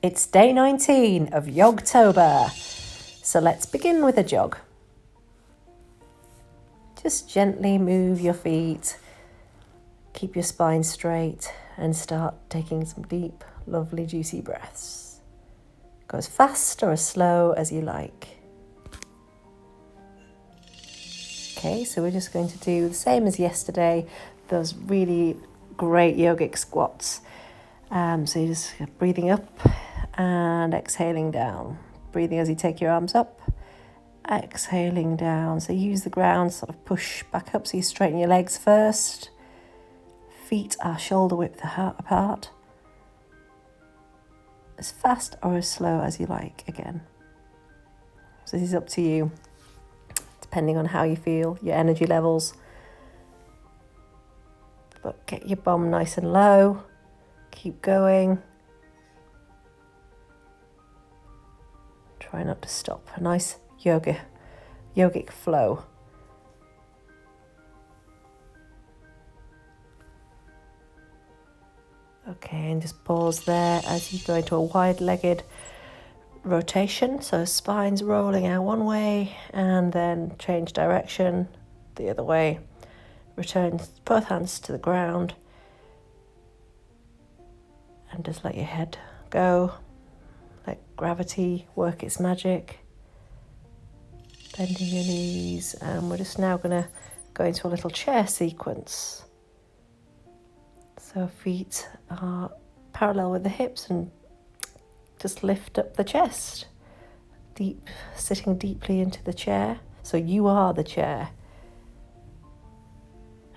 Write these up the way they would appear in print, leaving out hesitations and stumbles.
It's day 19 of Yoggtober. So let's begin with a jog. Just gently move your feet, keep your spine straight, and start taking some deep, lovely, juicy breaths. Go as fast or as slow as you like. Okay, so we're just going to do the same as yesterday, those really great yogic squats. So you're just breathing up and exhaling down. Breathing as you take your arms up, exhaling down. So use the ground, sort of push back up so you straighten your legs first. Feet are shoulder width apart. As fast or as slow as you like again. So this is up to you, depending on how you feel, your energy levels. But get your bum nice and low. Keep going. Try not to stop. A nice yogic flow. Okay, and just pause there as you go into a wide-legged rotation. So spine's rolling out one way and then change direction the other way. Return both hands to the ground and just let your head go. Let gravity work its magic. Bending your knees, and we're just now going to go into a little chair sequence. So feet are parallel with the hips and just lift up the chest. Sitting deeply into the chair. So you are the chair.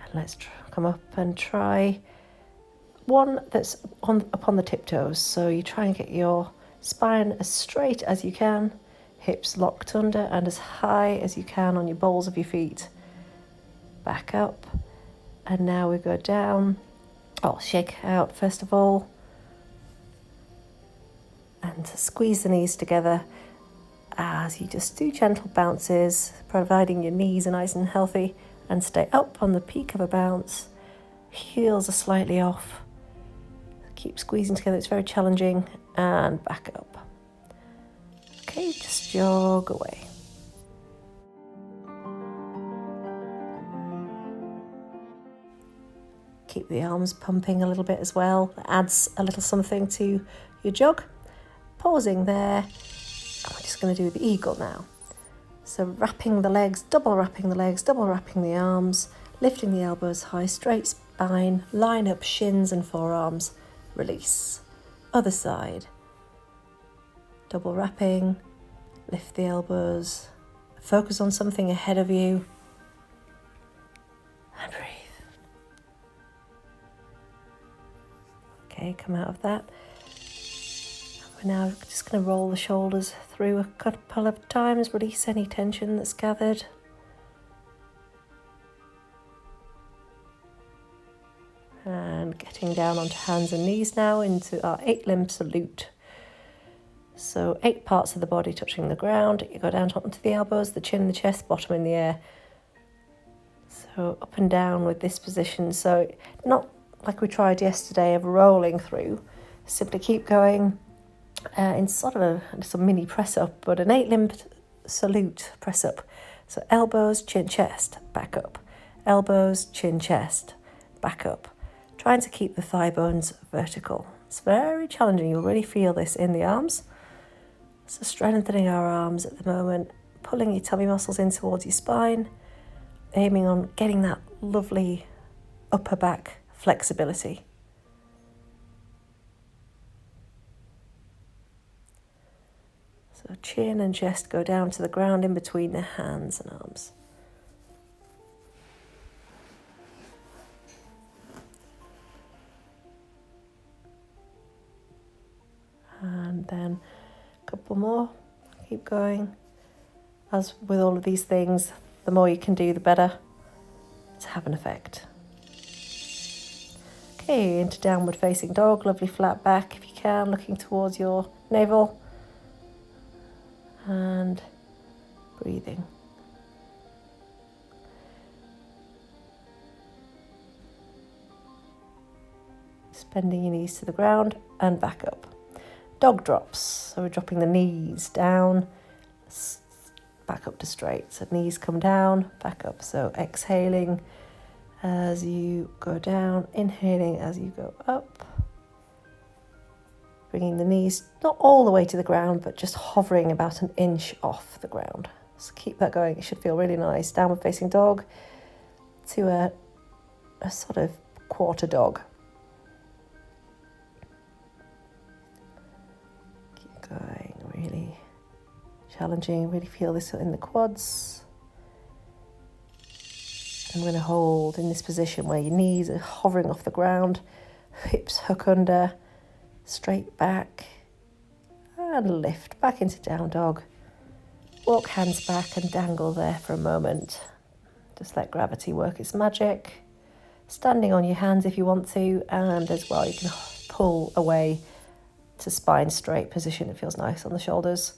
And let's come up and try one that's up on the tiptoes. So you try and get your spine as straight as you can, hips locked under, and as high as you can on your balls of your feet. Back up. And now we go down. I'll shake out first of all. And squeeze the knees together as you just do gentle bounces, providing your knees are nice and healthy, and stay up on the peak of a bounce. Heels are slightly off. Keep squeezing together, it's very challenging, and back up. Okay, just jog away. Keep the arms pumping a little bit as well. That adds a little something to your jog. Pausing there, and we're just going to do the eagle now. So wrapping the legs, double wrapping the arms, lifting the elbows high, straight spine, line up shins and forearms, release. Other side. Double wrapping, lift the elbows, focus on something ahead of you, and breathe. Okay, come out of that. We're now just going to roll the shoulders through a couple of times, release any tension that's gathered. And getting down onto hands and knees now into our 8-limb salute. So 8 parts of the body touching the ground. You go down onto the elbows, the chin, the chest, bottom in the air. So up and down with this position. So not like we tried yesterday of rolling through. Simply keep going in sort of a mini press up, but an 8-limb salute press up. So elbows, chin, chest, back up. Elbows, chin, chest, back up. Trying to keep the thigh bones vertical. It's very challenging. You'll really feel this in the arms. So strengthening our arms at the moment, pulling your tummy muscles in towards your spine, aiming on getting that lovely upper back flexibility. So chin and chest go down to the ground in between the hands and arms. And then a couple more. Keep going. As with all of these things, the more you can do, the better to have an effect. Okay, into downward facing dog. Lovely flat back if you can, looking towards your navel. And breathing. Bending your knees to the ground and back up. dog drops. So we're dropping the knees down, back up to straight. So knees come down, back up. So exhaling as you go down, inhaling as you go up. Bringing the knees not all the way to the ground, but just hovering about an inch off the ground. So keep that going. It should feel really nice. Downward facing dog to a sort of quarter dog. Keep going, really challenging. Really feel this in the quads. I'm going to hold in this position where your knees are hovering off the ground, hips hook under, straight back, and lift back into down dog. Walk hands back and dangle there for a moment. Just let gravity work its magic. Standing on your hands if you want to, and as well you can pull away to spine straight position. It feels nice on the shoulders.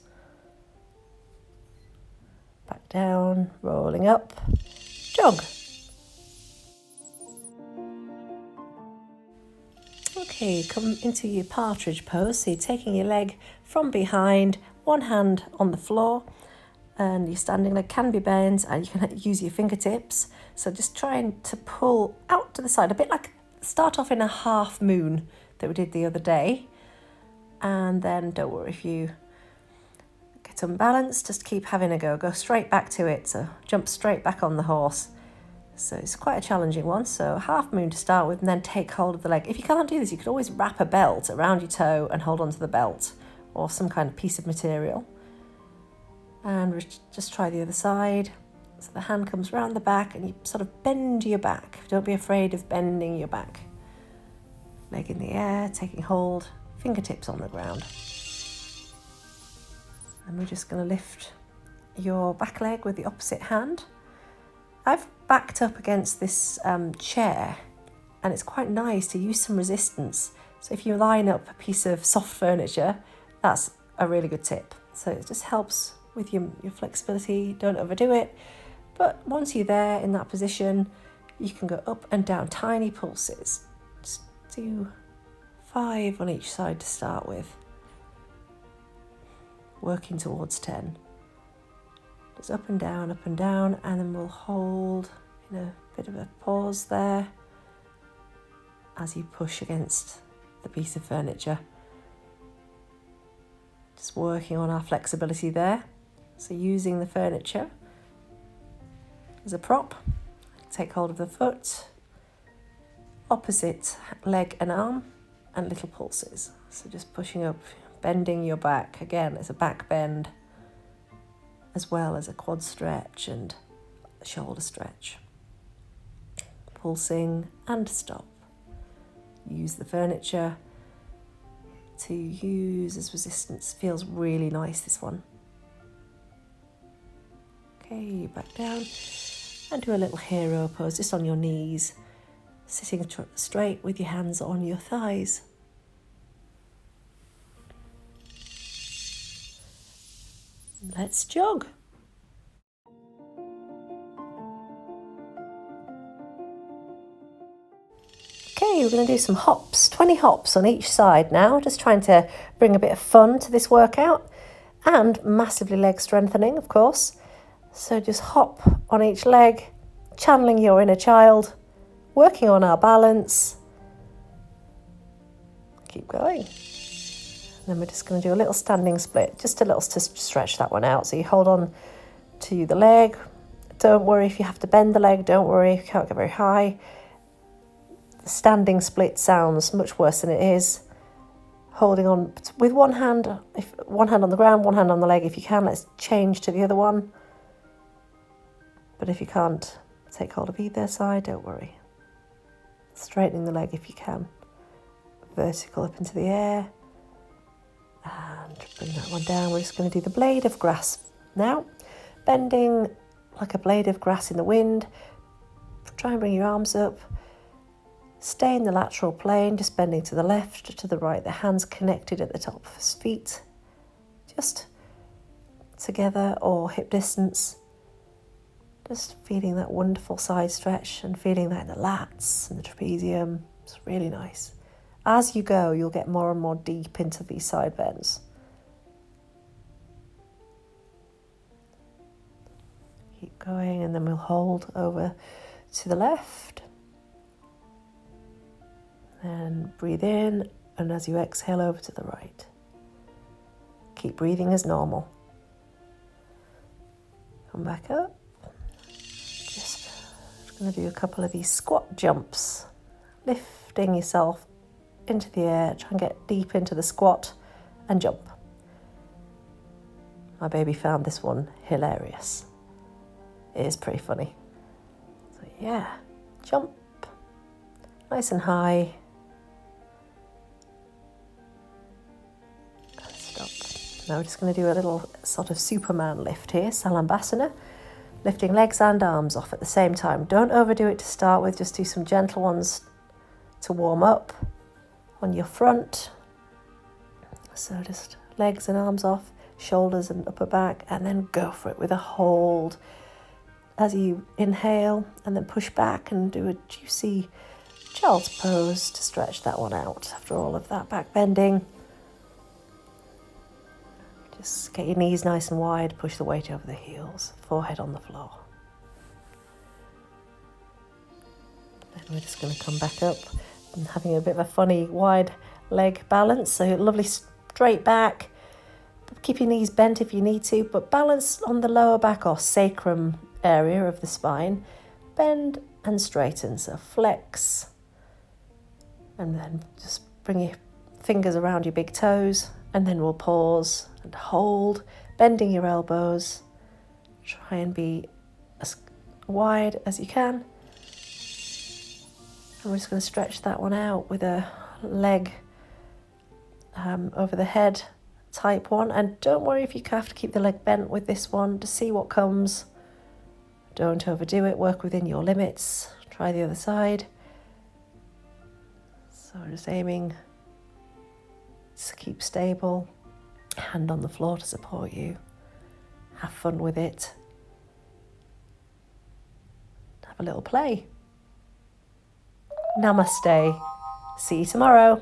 Back down, rolling up, jog. Okay, come into your partridge pose. So you're taking your leg from behind, one hand on the floor, and your standing leg can be bent, and you can use your fingertips. So just trying to pull out to the side, a bit like start off in a half moon that we did the other day. And then don't worry if you get unbalanced, just keep having a go. Go straight back to it, so jump straight back on the horse. So it's quite a challenging one. So half moon to start with, and then take hold of the leg. If you can't do this, you could always wrap a belt around your toe and hold onto the belt or some kind of piece of material. And just try the other side. So the hand comes round the back and you sort of bend your back. Don't be afraid of bending your back. Leg in the air, taking hold, fingertips on the ground. And we're just going to lift your back leg with the opposite hand. I've backed up against this chair, and it's quite nice to use some resistance. So if you line up a piece of soft furniture, that's a really good tip. So it just helps with your flexibility. Don't overdo it. But once you're there in that position, you can go up and down, tiny pulses. Just do 5 on each side to start with. Working towards 10. Just up and down, and then we'll hold in a bit of a pause there as you push against the piece of furniture. Just working on our flexibility there. So using the furniture as a prop, take hold of the foot, opposite leg and arm, and little pulses. So just pushing up, bending your back. Again, it's a back bend, as well as a quad stretch and a shoulder stretch. Pulsing and stop. Use the furniture to use as resistance. Feels really nice, this one. Okay, back down and do a little hero pose just on your knees, sitting straight with your hands on your thighs. Let's jog. Okay, we're going to do some hops, 20 hops on each side now, just trying to bring a bit of fun to this workout and massively leg strengthening, of course. So just hop on each leg, channeling your inner child, working on our balance. Keep going. And then we're just going to do a little standing split, just a little to stretch that one out. So you hold on to the leg. Don't worry if you have to bend the leg. Don't worry if you can't get very high. The standing split sounds much worse than it is. Holding on with one hand, one hand on the ground, one hand on the leg. If you can, let's change to the other one. But if you can't take hold of either side, don't worry. Straightening the leg if you can. Vertical up into the air. And bring that one down. We're just going to do the blade of grass now. Bending like a blade of grass in the wind. Try and bring your arms up. Stay in the lateral plane, just bending to the left, to the right. The hands connected at the top of his feet. Just together or hip distance. Just feeling that wonderful side stretch and feeling that in the lats and the trapezium. It's really nice. as you go, you'll get more and more deep into these side bends. Keep going, and then we'll hold over to the left. And breathe in, and as you exhale, over to the right. Keep breathing as normal. Come back up. Just going to do a couple of these squat jumps. Lifting yourself into the air. Try and get deep into the squat and jump. My baby found this one hilarious. It is pretty funny. So yeah, jump. Nice and high. Now we're just going to do a little sort of Superman lift here, Salambasana, lifting legs and arms off at the same time. Don't overdo it to start with, just do some gentle ones to warm up on your front. So just legs and arms off, shoulders and upper back, and then go for it with a hold as you inhale, and then push back and do a juicy child's pose to stretch that one out after all of that back bending. Just get your knees nice and wide, push the weight over the heels, forehead on the floor. Then we're just going to come back up and having a bit of a funny wide leg balance. So lovely straight back. Keep your knees bent if you need to, but balance on the lower back or sacrum area of the spine. Bend and straighten, so flex. And then just bring your fingers around your big toes, and then we'll pause and hold, bending your elbows. Try and be as wide as you can. And we're just going to stretch that one out with a leg over the head type one. And don't worry if you have to keep the leg bent with this one, to see what comes. Don't overdo it, work within your limits. Try the other side. So just aiming to keep stable. Hand on the floor to support you. Have fun with it. Have a little play. Namaste. See you tomorrow.